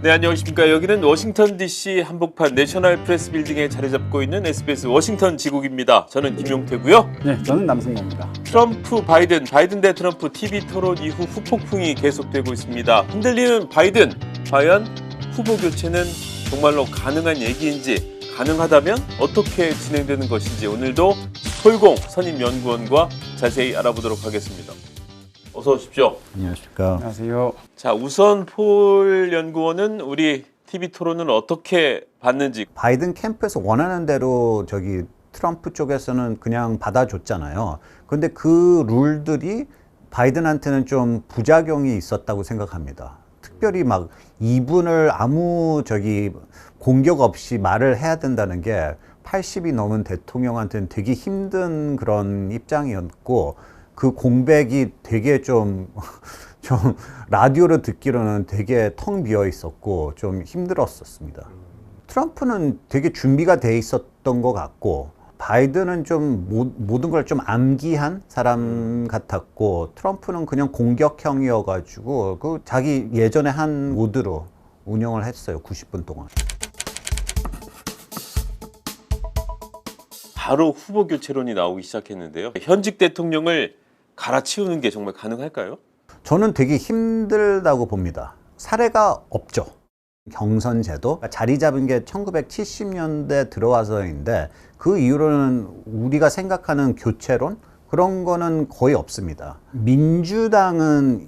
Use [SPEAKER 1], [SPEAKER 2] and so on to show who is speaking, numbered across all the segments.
[SPEAKER 1] 네, 안녕하십니까. 여기는 워싱턴 DC 한복판 내셔널 프레스 빌딩에 자리 잡고 있는 SBS 워싱턴 지국입니다. 저는 김용태고요.
[SPEAKER 2] 네, 저는 남승모입니다.
[SPEAKER 1] 트럼프 바이든 대 트럼프 TV 토론 이후 후폭풍이 계속되고 있습니다. 흔들리는 바이든, 과연 후보 교체는 정말로 가능한 얘기인지, 가능하다면 어떻게 진행되는 것인지 오늘도 폴공 선임연구원과 자세히 알아보도록 하겠습니다. 어서 오십시오.
[SPEAKER 3] 안녕하십니까.
[SPEAKER 2] 안녕하세요.
[SPEAKER 1] 자, 우선 폴 연구원은 우리 TV 토론을 어떻게 봤는지.
[SPEAKER 3] 바이든 캠프에서 원하는 대로 트럼프 쪽에서는 그냥 받아줬잖아요. 근데 그 룰들이 바이든한테는 좀 부작용이 있었다고 생각합니다. 특별히 막 2분을 아무 공격 없이 말을 해야 된다는 게 80이 넘은 대통령한테는 되게 힘든 그런 입장이었고, 그 공백이 되게 좀 라디오로 듣기로는 되게 텅 비어 있었고 좀 힘들었었습니다. 트럼프는 되게 준비가 돼 있었던 것 같고, 바이든은 좀 모든 걸 좀 암기한 사람 같았고, 트럼프는 그냥 공격형이어가지고 그 자기 예전에 한 모드로 운영을 했어요. 90분 동안.
[SPEAKER 1] 바로 후보 교체론이 나오기 시작했는데요. 현직 대통령을 갈아치우는 게 정말 가능할까요?
[SPEAKER 3] 저는 되게 힘들다고 봅니다. 사례가 없죠. 경선제도 자리 잡은 게 1970년대 들어와서인데, 그 이후로는 우리가 생각하는 교체론 그런 거는 거의 없습니다. 민주당은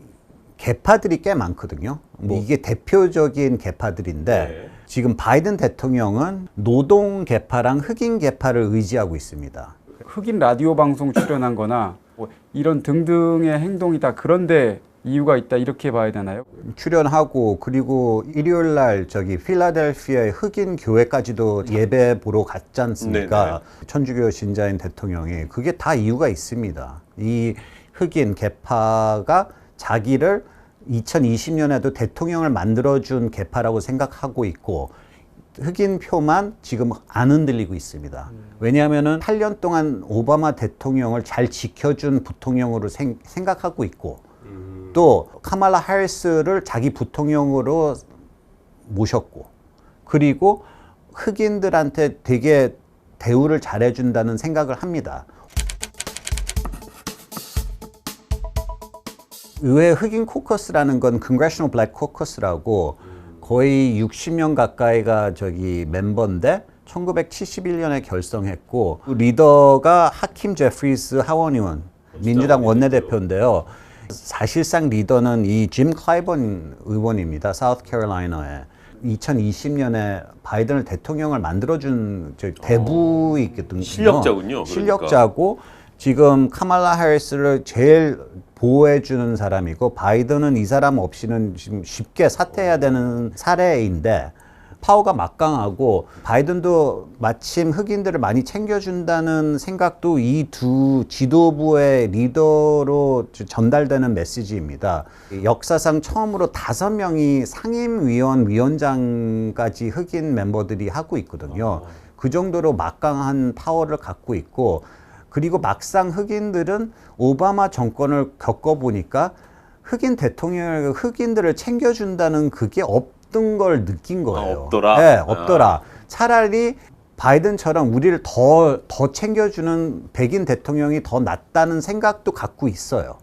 [SPEAKER 3] 계파들이 꽤 많거든요. 이게 대표적인 계파들인데, 지금 바이든 대통령은 노동 계파랑 흑인 계파를 의지하고 있습니다.
[SPEAKER 2] 흑인 라디오 방송 출연한 거나 뭐 이런 등등의 행동이 다 그런데 이유가 있다, 이렇게 봐야 되나요?
[SPEAKER 3] 출연하고, 그리고 일요일 날 필라델피아의 흑인 교회까지도 예배 보러 갔지 않습니까?
[SPEAKER 1] 네네.
[SPEAKER 3] 천주교 신자인 대통령이. 그게 다 이유가 있습니다. 이 흑인 계파가 자기를 2020년에도 대통령을 만들어준 계파라고 생각하고 있고, 흑인 표만 지금 안 흔들리고 있습니다. 왜냐하면은 8년 동안 오바마 대통령을 잘 지켜준 부통령으로 생각하고 있고, 또 카말라 해리스를 자기 부통령으로 모셨고, 그리고 흑인들한테 되게 대우를 잘해준다는 생각을 합니다. 의회 흑인 코커스라는 건 Congressional Black Caucus라고 거의 60명 가까이가 멤버인데 1971년에 결성했고, 리더가 하킴 제프리스 하원의원, 민주당 원내대표인데요. 사실상 리더는 이 짐 클라이번 의원입니다. 사우스캐롤라이나에. 2020년에 바이든을 대통령을 만들어준 대부이거든요.
[SPEAKER 1] 실력자군요.
[SPEAKER 3] 실력자고, 지금 카말라 해리스를 제일 보호해주는 사람이고, 바이든은 이 사람 없이는 지금 쉽게 사퇴해야 되는 사례인데, 파워가 막강하고, 바이든도 마침 흑인들을 많이 챙겨준다는 생각도 이 두 지도부의 리더로 전달되는 메시지입니다. 역사상 처음으로 5명이 상임위원, 위원장까지 흑인 멤버들이 하고 있거든요. 그 정도로 막강한 파워를 갖고 있고, 그리고 막상 흑인들은 오바마 정권을 겪어보니까 흑인 대통령이 흑인들을 챙겨준다는 그게 없던 걸 느낀 거예요.
[SPEAKER 1] 없더라?
[SPEAKER 3] 네, 없더라. 차라리 바이든처럼 우리를 더 챙겨주는 백인 대통령이 더 낫다는 생각도 갖고 있어요.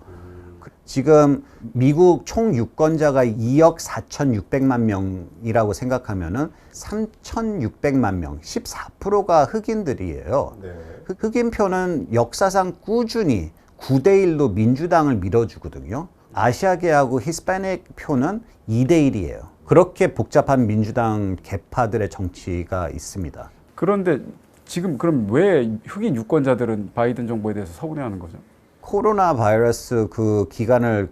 [SPEAKER 3] 지금 미국 총 유권자가 2억 4,600만 명이라고 생각하면은 3,600만 명, 14%가 흑인들이에요. 네. 흑인 표는 역사상 꾸준히 9대1로 민주당을 밀어주거든요. 아시아계하고 히스패닉 표는 2대1이에요. 그렇게 복잡한 민주당 계파들의 정치가 있습니다.
[SPEAKER 2] 그런데 지금 그럼 왜 흑인 유권자들은 바이든 정부에 대해서 서운해하는 거죠?
[SPEAKER 3] 코로나 바이러스 그 기간을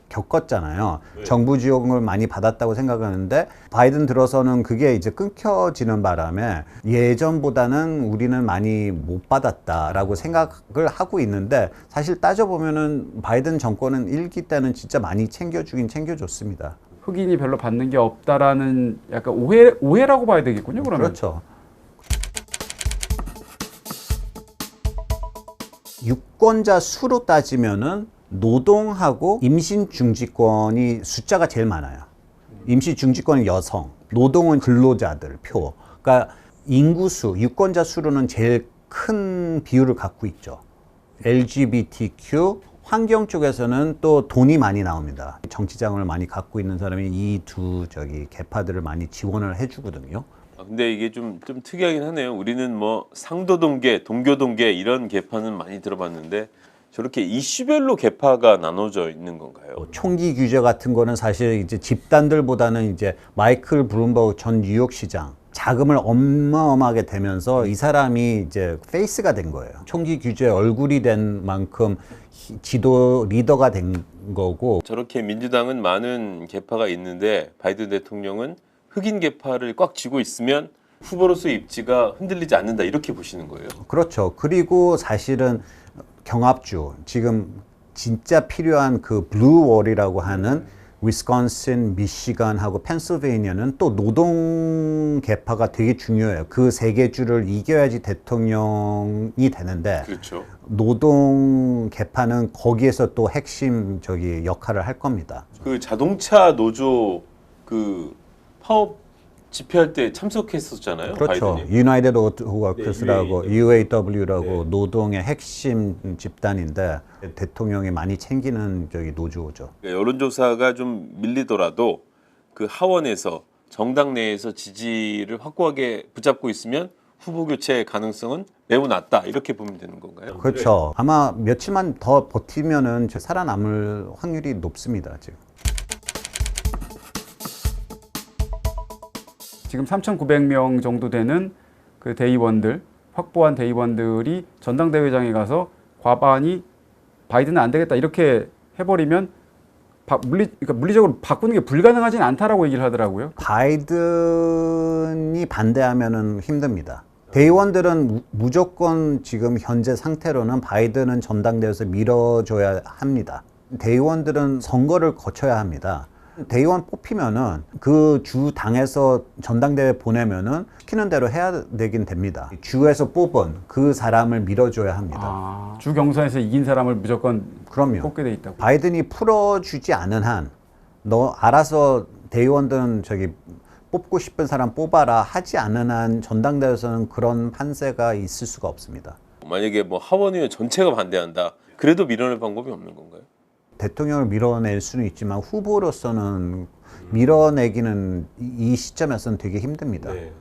[SPEAKER 3] 겪었잖아요. 정부 지원을 많이 받았다고 생각하는데, 바이든 들어서는 그게 이제 끊겨지는 바람에 예전보다는 우리는 많이 못 받았다라고 생각을 하고 있는데, 사실 따져보면은 바이든 정권은 1기 때는 진짜 많이 챙겨주긴 챙겨줬습니다.
[SPEAKER 2] 흑인이 별로 받는 게 없다라는 약간 오해라고 봐야 되겠군요, 그러면.
[SPEAKER 3] 그렇죠. 유권자 수로 따지면은 노동하고 임신 중지권이 숫자가 제일 많아요. 임시 중지권은 여성, 노동은 근로자들 표. 그러니까 인구수, 유권자 수로는 제일 큰 비율을 갖고 있죠. LGBTQ, 환경 쪽에서는 또 돈이 많이 나옵니다. 정치장을 많이 갖고 있는 사람이 이 두 계파들을 많이 지원을 해주거든요.
[SPEAKER 1] 근데 이게 좀 특이하긴 하네요. 우리는 뭐 상도동계, 동교동계 이런 계파는 많이 들어봤는데 저렇게 이슈별로 계파가 나눠져 있는 건가요?
[SPEAKER 3] 총기 규제 같은 거는 사실 이제 집단들보다는 이제 마이클 블룸버그 전 뉴욕시장 자금을 어마어마하게 대면서 이 사람이 이제 페이스가 된 거예요. 총기 규제 얼굴이 된 만큼 지도 리더가 된 거고.
[SPEAKER 1] 저렇게 민주당은 많은 계파가 있는데 바이든 대통령은 흑인 계파를 꽉 쥐고 있으면 후보로서의 입지가 흔들리지 않는다 이렇게 보시는 거예요.
[SPEAKER 3] 그렇죠. 그리고 사실은 경합주 지금 진짜 필요한 그 블루월이라고 하는 위스콘신, 미시간하고 펜실베이니아는 또 노동 계파가 되게 중요해요. 그 세 개 주를 이겨야지 대통령이 되는데
[SPEAKER 1] 그렇죠.
[SPEAKER 3] 노동 계파는 거기에서 또 핵심 역할을 할 겁니다.
[SPEAKER 1] 그 자동차 노조 그 파업 집회할 때 참석했었잖아요.
[SPEAKER 3] 그렇죠.
[SPEAKER 1] 바이든이.
[SPEAKER 3] 유나이티드 워커스라고
[SPEAKER 1] 네,
[SPEAKER 3] UAW라고
[SPEAKER 1] 네.
[SPEAKER 3] 노동의 핵심 집단인데 대통령이 많이 챙기는 노조죠.
[SPEAKER 1] 여론조사가 좀 밀리더라도 그 하원에서 정당 내에서 지지를 확고하게 붙잡고 있으면 후보 교체 가능성은 매우 낮다 이렇게 보면 되는 건가요?
[SPEAKER 3] 그렇죠. 아마 며칠만 더 버티면은 살아남을 확률이 높습니다.
[SPEAKER 2] 지금 3,900명 정도 되는 그 대의원들, 확보한 대의원들이 전당대회장에 가서 과반이 바이든은 안 되겠다 이렇게 해버리면 그러니까 물리적으로 바꾸는 게 불가능하진 않다라고 얘기를 하더라고요.
[SPEAKER 3] 바이든이 반대하면은 힘듭니다. 대의원들은 무조건 지금 현재 상태로는 바이든은 전당대회에서 밀어줘야 합니다. 대의원들은 선거를 거쳐야 합니다. 대의원 뽑히면은 그 주 당에서 전당대회 보내면은 시키는 대로 해야 되긴 됩니다. 주에서 뽑은 그 사람을 밀어줘야 합니다.
[SPEAKER 2] 주 경선에서 이긴 사람을 무조건
[SPEAKER 3] 그럼요.
[SPEAKER 2] 뽑게 돼 있다고.
[SPEAKER 3] 바이든이 풀어주지 않은 한 너 알아서 대의원들은 뽑고 싶은 사람 뽑아라 하지 않은 한 전당대회에서는 그런 판세가 있을 수가 없습니다.
[SPEAKER 1] 만약에 뭐 하원의원 전체가 반대한다. 그래도 밀어낼 방법이 없는 건가요?
[SPEAKER 3] 대통령을 밀어낼 수는 있지만 후보로서는 밀어내기는 이 시점에서는 되게 힘듭니다.
[SPEAKER 1] 네.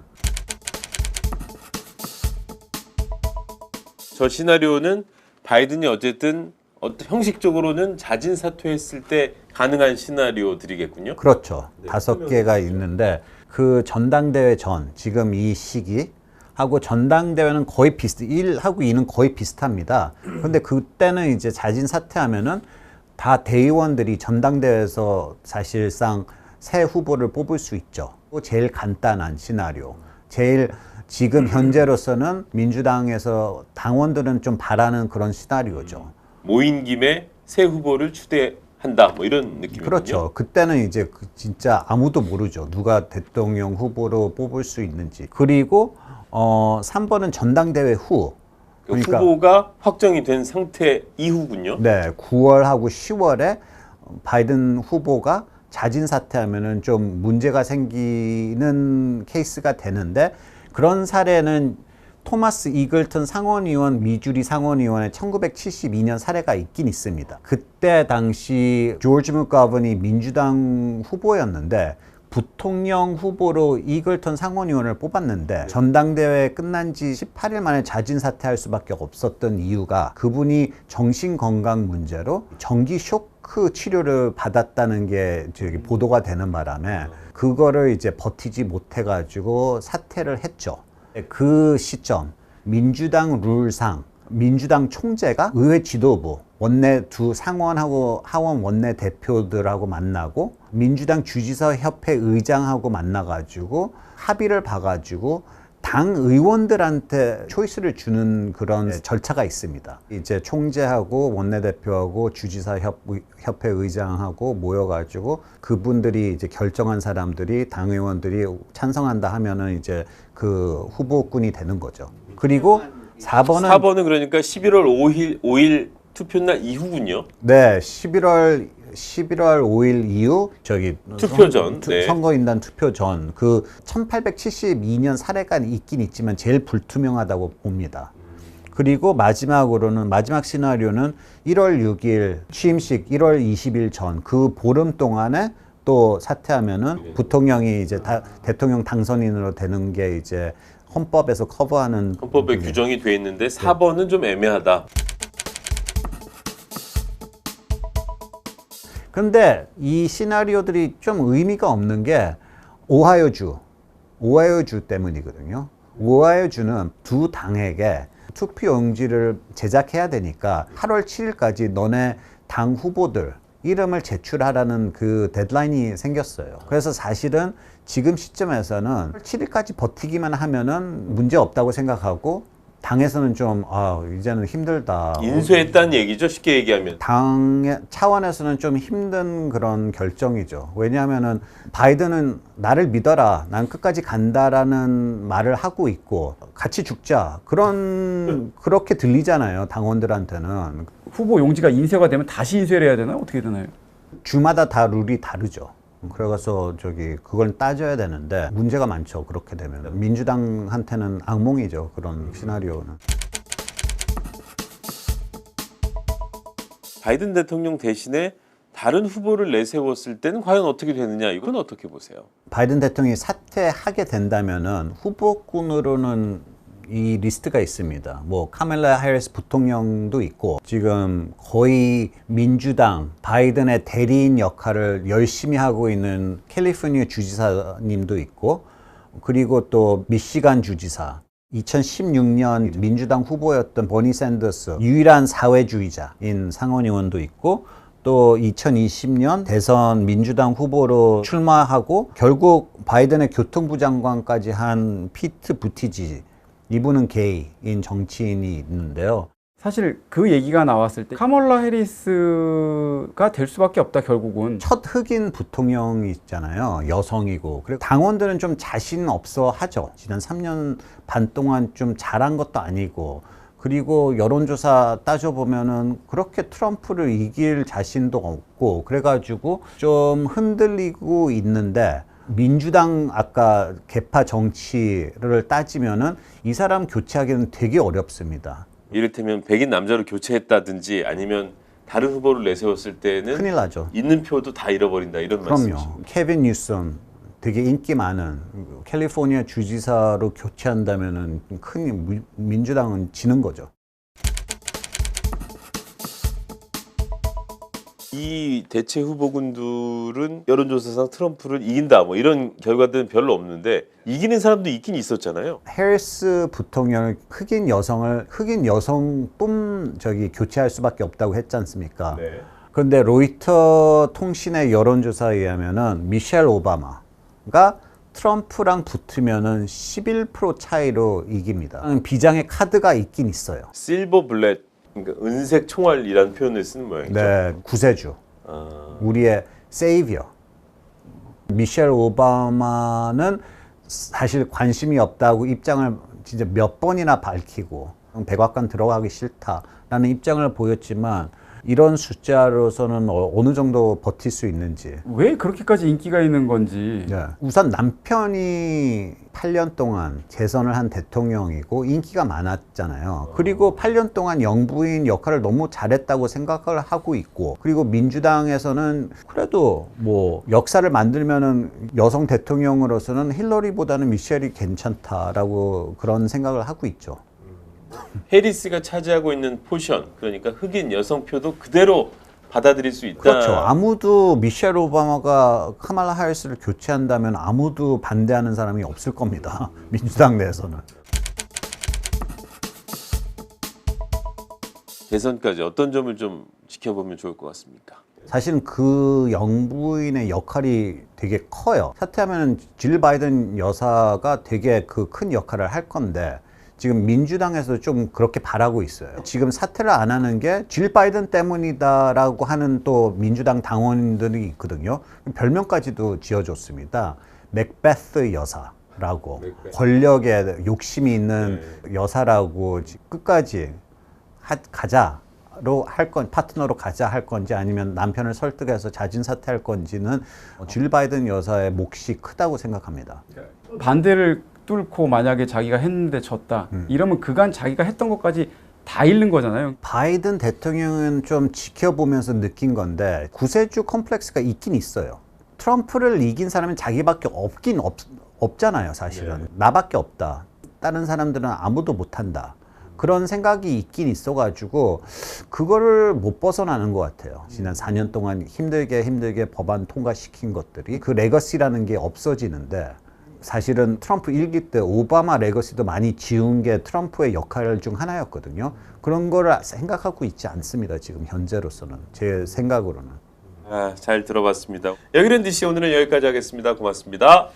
[SPEAKER 1] 저 시나리오는 바이든이 어쨌든 형식적으로는 자진 사퇴했을 때 가능한 시나리오들이겠군요.
[SPEAKER 3] 그렇죠. 5개가 있는데 그 전당대회 전 지금 이 시기 하고 전당대회는 거의 1하고 2는 거의 비슷합니다. 근데 그때는 이제 자진 사퇴하면은 다 대의원들이 전당대회에서 사실상 새 후보를 뽑을 수 있죠. 제일 간단한 시나리오. 제일 지금 현재로서는 민주당에서 당원들은 좀 바라는 그런 시나리오죠.
[SPEAKER 1] 모인 김에 새 후보를 추대한다. 뭐 이런 느낌이군요.
[SPEAKER 3] 그렇죠. 그때는 이제 진짜 아무도 모르죠. 누가 대통령 후보로 뽑을 수 있는지. 그리고 3번은 전당대회 후.
[SPEAKER 1] 그러니까 후보가 확정이 된 상태 이후군요.
[SPEAKER 3] 네, 9월하고 10월에 바이든 후보가 자진 사퇴하면은 좀 문제가 생기는 케이스가 되는데 그런 사례는 토마스 이글턴 상원의원, 미주리 상원의원의 1972년 사례가 있긴 있습니다. 그때 당시 조지 맥거버니 민주당 후보였는데 부통령 후보로 이글턴 상원의원을 뽑았는데 전당대회 끝난 지 18일 만에 자진 사퇴할 수밖에 없었던 이유가 그분이 정신건강 문제로 정기 쇼크 치료를 받았다는 게 보도가 되는 바람에 그거를 이제 버티지 못해가지고 사퇴를 했죠. 그 시점 민주당 룰상 민주당 총재가 의회 지도부 원내 두 상원하고 하원 원내 대표들하고 만나고 민주당 주지사 협회 의장하고 만나가지고 합의를 봐가지고 당 의원들한테 초이스를 주는 그런 절차가 있습니다. 이제 총재하고 원내대표하고 주지사 협회 의장하고 모여가지고 그분들이 이제 결정한 사람들이 당 의원들이 찬성한다 하면은 이제 그 후보군이 되는 거죠. 그리고 4번은
[SPEAKER 1] 그러니까 11월 5일 투표날 이후군요.
[SPEAKER 3] 네, 11월 5일 이후 저기
[SPEAKER 1] 투표 전, 네.
[SPEAKER 3] 선거인단 투표 전 그 1872년 사례가 있긴 있지만 제일 불투명하다고 봅니다. 그리고 마지막으로는 마지막 시나리오는 1월 6일 취임식 1월 20일 전 그 보름 동안에 또 사퇴하면은 부통령이 이제 대통령 당선인으로 되는 게 이제 헌법에서 커버하는
[SPEAKER 1] 헌법에 규정이 돼 있는데 4번은 좀 애매하다.
[SPEAKER 3] 근데 이 시나리오들이 좀 의미가 없는 게 오하이오주 때문이거든요. 오하이오주는 두 당에게 투표 용지를 제작해야 되니까 8월 7일까지 너네 당 후보들 이름을 제출하라는 그 데드라인이 생겼어요. 그래서 사실은 지금 시점에서는 7일까지 버티기만 하면은 문제 없다고 생각하고 당에서는 좀 이제는 힘들다.
[SPEAKER 1] 인수했다는 얘기죠. 쉽게 얘기하면.
[SPEAKER 3] 당의 차원에서는 좀 힘든 그런 결정이죠. 왜냐하면은 바이든은 나를 믿어라, 난 끝까지 간다라는 말을 하고 있고 같이 죽자 그렇게 들리잖아요. 당원들한테는.
[SPEAKER 2] 후보 용지가 인쇄가 되면 다시 인쇄를 해야 되나요? 어떻게 되나요?
[SPEAKER 3] 주마다 다 룰이 다르죠. 그래서 그걸 따져야 되는데 문제가 많죠. 그렇게 되면 민주당한테는 악몽이죠. 그런 시나리오는.
[SPEAKER 1] 바이든 대통령 대신에 다른 후보를 내세웠을 때는 과연 어떻게 되느냐, 이건 어떻게 보세요?
[SPEAKER 3] 바이든 대통령이 사퇴하게 된다면은 후보군으로는 이 리스트가 있습니다. 뭐 카멜라 해리스 부통령도 있고 지금 거의 민주당 바이든의 대리인 역할을 열심히 하고 있는 캘리포니아 주지사님도 있고 그리고 또 미시간 주지사 2016년 민주당 후보였던 버니 샌더스 유일한 사회주의자인 상원의원도 있고 또 2020년 대선 민주당 후보로 출마하고 결국 바이든의 교통부 장관까지 한 피트 부티지 이분은 게이인 정치인이 있는데요.
[SPEAKER 2] 사실 그 얘기가 나왔을 때 카멀라 해리스가 될 수밖에 없다 결국은.
[SPEAKER 3] 첫 흑인 부통령이 있잖아요. 여성이고. 그리고 당원들은 좀 자신 없어 하죠. 지난 3년 반 동안 좀 잘한 것도 아니고. 그리고 여론조사 따져보면은 그렇게 트럼프를 이길 자신도 없고. 그래가지고 좀 흔들리고 있는데 민주당 아까 계파 정치를 따지면은 이 사람 교체하기는 되게 어렵습니다.
[SPEAKER 1] 이를테면 백인 남자로 교체했다든지 아니면 다른 후보를 내세웠을 때는
[SPEAKER 3] 큰일 나죠.
[SPEAKER 1] 있는 표도 다 잃어버린다, 이런
[SPEAKER 3] 그럼요.
[SPEAKER 1] 말씀이시죠.
[SPEAKER 3] 케빈 뉴섬 되게 인기 많은 캘리포니아 주지사로 교체한다면은 큰 민주당은 지는 거죠.
[SPEAKER 1] 이 대체 후보군들은 여론조사상 트럼프를 이긴다, 뭐 이런 결과들은 별로 없는데 이기는 사람도 있긴 있었잖아요.
[SPEAKER 3] 해리스 부통령은 흑인 여성뿐 교체할 수밖에 없다고 했지 않습니까?
[SPEAKER 1] 네.
[SPEAKER 3] 그런데 로이터 통신의 여론조사에 의하면은 미셸 오바마가 트럼프랑 붙으면은 11% 차이로 이깁니다. 비장의 카드가 있긴 있어요.
[SPEAKER 1] 실버 블렛, 그러니까 은색 총알이라는 표현을 쓰는 모양이죠.
[SPEAKER 3] 네, 구세주.
[SPEAKER 1] 아,
[SPEAKER 3] 우리의 세이비어. 미셸 오바마는 사실 관심이 없다고 입장을 진짜 몇 번이나 밝히고 백악관 들어가기 싫다라는 입장을 보였지만 이런 숫자로서는 어느 정도 버틸 수 있는지.
[SPEAKER 2] 왜 그렇게까지 인기가 있는 건지.
[SPEAKER 3] 네. 우선 남편이 8년 동안 재선을 한 대통령이고 인기가 많았잖아요. 그리고 8년 동안 영부인 역할을 너무 잘했다고 생각을 하고 있고, 그리고 민주당에서는 그래도 뭐 역사를 만들면은 여성 대통령으로서는 힐러리보다는 미셸이 괜찮다라고 그런 생각을 하고 있죠.
[SPEAKER 1] 해리스가 차지하고 있는 포션, 그러니까 흑인 여성표도 그대로 받아들일 수 있다.
[SPEAKER 3] 그렇죠. 아무도 미셸 오바마가 카말라 해리스를 교체한다면 아무도 반대하는 사람이 없을 겁니다. 민주당 내에서는.
[SPEAKER 1] 대선까지 어떤 점을 좀 지켜보면 좋을 것 같습니까?
[SPEAKER 3] 사실은 그 영부인의 역할이 되게 커요. 사퇴하면 질 바이든 여사가 되게 그 큰 역할을 할 건데 지금 민주당에서 좀 그렇게 바라고 있어요. 지금 사퇴를 안 하는 게 질 바이든 때문이다라고 하는 또 민주당 당원들이 있거든요. 별명까지도 지어줬습니다. 맥베스 여사라고. 권력에 욕심이 있는 여사라고 끝까지 가자. 할 건, 파트너로 가자 할 건지 아니면 남편을 설득해서 자진 사퇴할 건지는 질 바이든 여사의 몫이 크다고 생각합니다.
[SPEAKER 2] 반대를 뚫고 만약에 자기가 했는데 졌다. 이러면 그간 자기가 했던 것까지 다 잃는 거잖아요.
[SPEAKER 3] 바이든 대통령은 좀 지켜보면서 느낀 건데 구세주 컴플렉스가 있긴 있어요. 트럼프를 이긴 사람은 자기밖에 없잖아요, 사실은. 나밖에 없다. 다른 사람들은 아무도 못한다. 그런 생각이 있긴 있어가지고 그거를 못 벗어나는 것 같아요. 지난 4년 동안 힘들게 법안 통과시킨 것들이 그 레거시라는 게 없어지는데 사실은 트럼프 1기 때 오바마 레거시도 많이 지운 게 트럼프의 역할 중 하나였거든요. 그런 거를 생각하고 있지 않습니다. 지금 현재로서는. 제 생각으로는.
[SPEAKER 1] 잘 들어봤습니다. 여기는 DC 오늘은 여기까지 하겠습니다. 고맙습니다.